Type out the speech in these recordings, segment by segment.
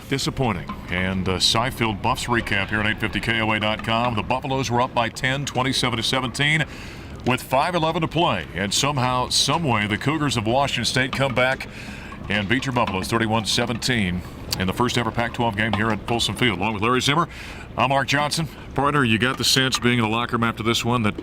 disappointing. And Seifield Buffs recap here on 850KOA.com. The Buffaloes were up by 10, 27-17, with 5:11 to play. And somehow, someway, the Cougars of Washington State come back and beat your Buffaloes 31-17 in the first ever Pac-12 game here at Folsom Field. Along with Larry Zimmer, I'm Mark Johnson. Partner, you got the sense, being in the locker room after this one, that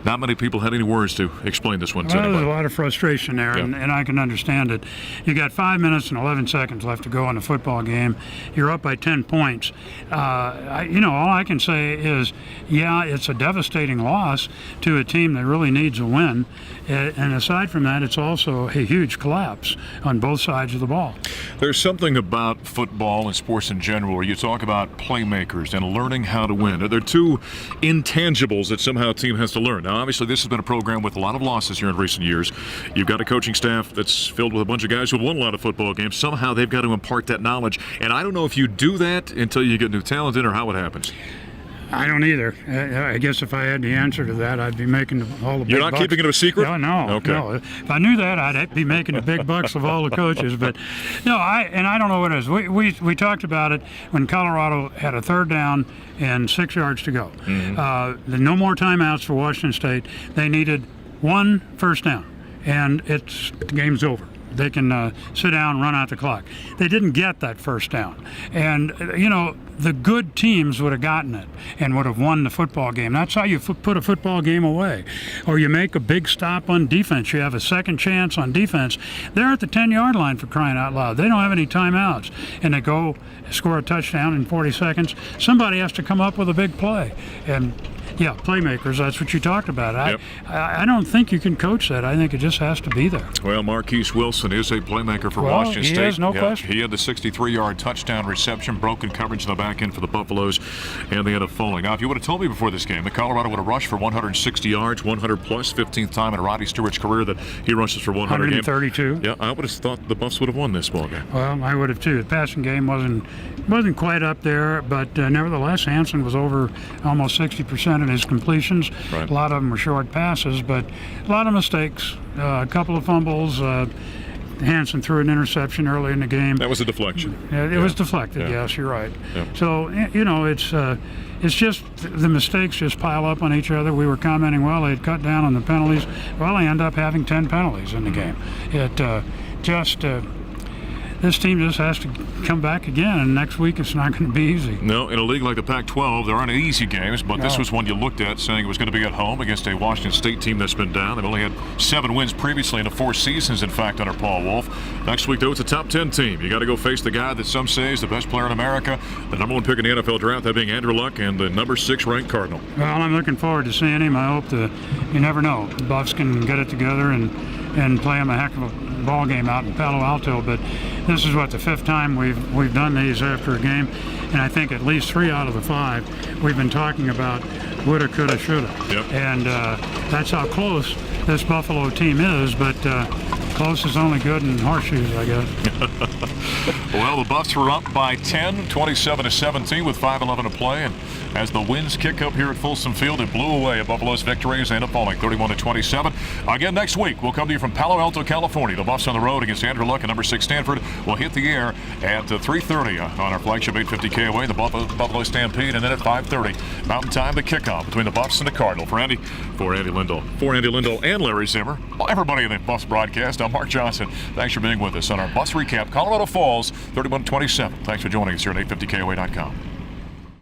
not many people had any words to explain this one to anybody. There's a lot of frustration there, and I can understand it. You got 5 minutes and 11 seconds left to go in the football game. You're up by 10 points. All I can say is, it's a devastating loss to a team that really needs a win. And aside from that, it's also a huge collapse on both sides of the ball. There's something about football and sports in general where you talk about playmakers and learning how to win. There are two intangibles that somehow a team has to learn. Now, obviously, this has been a program with a lot of losses here in recent years. You've got a coaching staff that's filled with a bunch of guys who have won a lot of football games. Somehow they've got to impart that knowledge. And I don't know if you do that until you get new talent in or how it happens. I don't either. I guess if I had the answer to that, I'd be making all the big bucks. You're not keeping it a secret? No. Okay. No. If I knew that, I'd be making the big bucks of all the coaches. But no, I don't know what it is. We talked about it when Colorado had a third down and 6 yards to go. Mm-hmm. No more timeouts for Washington State. They needed one first down, and the game's over. They can sit down, run out the clock. They didn't get that first down. And, the good teams would have gotten it and would have won the football game. That's how you put a football game away. Or you make a big stop on defense. You have a second chance on defense. They're at the 10-yard line, for crying out loud. They don't have any timeouts. And they go score a touchdown in 40 seconds. Somebody has to come up with a big play. And playmakers, that's what you talked about. I don't think you can coach that. I think it just has to be there. Well, Marquise Wilson is a playmaker for Washington State. He is, no question. He had the 63-yard touchdown reception, broken coverage in the back end for the Buffaloes, and they ended up falling. Now, if you would have told me before this game that Colorado would have rushed for 160 yards, 100-plus, 15th time in Roddy Stewart's career that he rushes for 100 132. Yeah, I would have thought the Buffs would have won this ball game. Well, I would have too. The passing game wasn't quite up there, but nevertheless, Hansen was over almost 60% of his completions. Right. A lot of them were short passes, but a lot of mistakes, a couple of fumbles. Hansen threw an interception early in the game. That was a deflection. It was deflected, yes, you're right. Yeah. So, it's just the mistakes just pile up on each other. We were commenting, they had cut down on the penalties. Well, they end up having 10 penalties in the game. This team just has to come back again, and next week it's not going to be easy. No, in a league like the Pac-12, there aren't easy games, but this was one you looked at saying it was going to be at home against a Washington State team that's been down. They've only had 7 wins previously in the 4 seasons, in fact, under Paul Wolf. Next week, though, it's a top 10 team. You got to go face the guy that some say is the best player in America, the number 1 pick in the NFL draft, that being Andrew Luck, and the number 6 ranked Cardinal. Well, I'm looking forward to seeing him. I hope you never know. The Buffs can get it together and play him a heck of a ball game out in Palo Alto, but this is the 5th time we've done these after a game, and I think at least 3 out of the 5 we've been talking about woulda, coulda, shoulda. Yep. And that's how close this Buffalo team is, but close is only good in horseshoes, I guess. Well, the Buffs were up by 10, 27-17 with 5:11 to play, and as the winds kick up here at Folsom Field, it blew away a Buffalo's victory as they end up falling 31-27. Again next week, we'll come to you from Palo Alto, California. The Buffs on the road against Andrew Luck and number 6 Stanford will hit the air at 3:30 on our flagship 850 KOA, the Buffalo Stampede, and then at 5:30 Mountain Time, the kickoff between the Buffs and the Cardinal. For Andy Lindahl and Larry Zimmer, everybody in the Buffs broadcast, I'm Mark Johnson. Thanks for being with us on our Buffs recap. Colorado Falls 31-27. Thanks for joining us here at 850KOA.com.